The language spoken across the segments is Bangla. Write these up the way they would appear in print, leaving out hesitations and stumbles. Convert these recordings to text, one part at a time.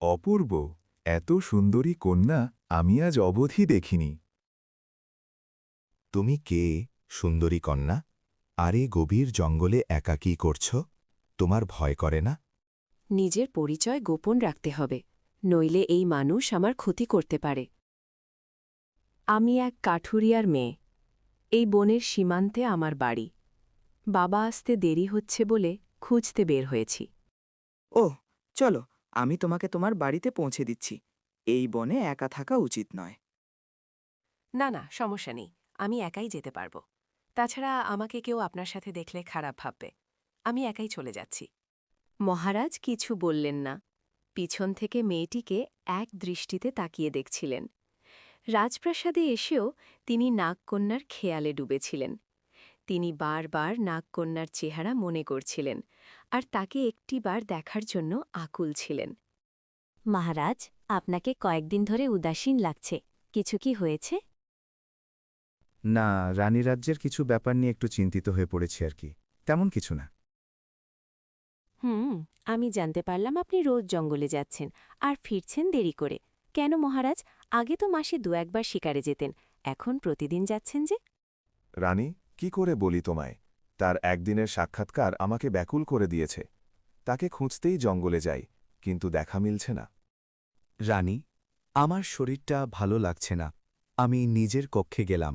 অপূর্ব, এত সুন্দরী কন্যা আমি আজ অবধি দেখিনি। তুমি কে, সুন্দরী কন্যা? আর এই গভীর জঙ্গলে একা কি করছ? তোমার ভয় করে না? নিজের পরিচয় গোপন রাখতে হবে, নইলে এই মানুষ আমার ক্ষতি করতে পারে। আমি এক কাঠুরিয়ার মেয়ে। এই বনের সীমান্তে আমার বাড়ি। বাবা আসতে দেরি হচ্ছে বলে খুঁজতে বের হয়েছি। ওহ, চলো, আমি তোমাকে তোমার বাড়িতে পৌঁছে দিচ্ছি। এই বনে একা থাকা উচিত নয়। না না, সমস্যা নেই, আমি একাই যেতে পারব। তাছাড়া আমাকে কেউ আপনার সাথে দেখলে খারাপ ভাববে। আমি একাই চলে যাচ্ছি। মহারাজ কিছু বললেন না। পিছন থেকে মেয়েটিকে এক দৃষ্টিতে তাকিয়ে দেখছিলেন। রাজপ্রাসাদে এসেও তিনি নাগকন্যার খেয়ালে ডুবেছিলেন। তিনি বারবার নাগকন্যার চেহারা মনে করছিলেন, আর তাকে একটিবার দেখার জন্য আকুল ছিলেন। মহারাজ, আপনাকে কয়েকদিন ধরে উদাসীন লাগছে। কিছু কি হয়েছে? না, রানীরাজ্যের কিছু ব্যাপার নিয়ে একটু চিন্তিত হয়ে পড়েছি আর কি। তেমন কিছু না। আমি জানতে পারলাম আপনি রোজ জঙ্গলে যাচ্ছেন আর ফিরছেন দেরি করে। কেন মহারাজ? আগে তো মাসে ২-১ বার শিকারে যেতেন, এখন প্রতিদিন যাচ্ছেন যে? রানী, কি করে বলি তোমায়, তার একদিনের সাক্ষাৎকার আমাকে ব্যাকুল করে দিয়েছে। তাকে খুঁজতেই জঙ্গলে যাই, কিন্তু দেখা মিলছে না। রানী, আমার শরীরটা ভালো লাগছে না। আমি নিজের কক্ষে গেলাম।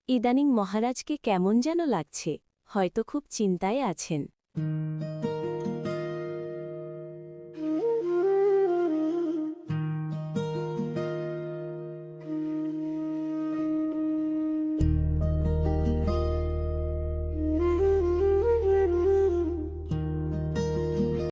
ইদানিং মহারাজকে কেমন যেন লাগছে, হয়তো খুব চিন্তায় আছেন।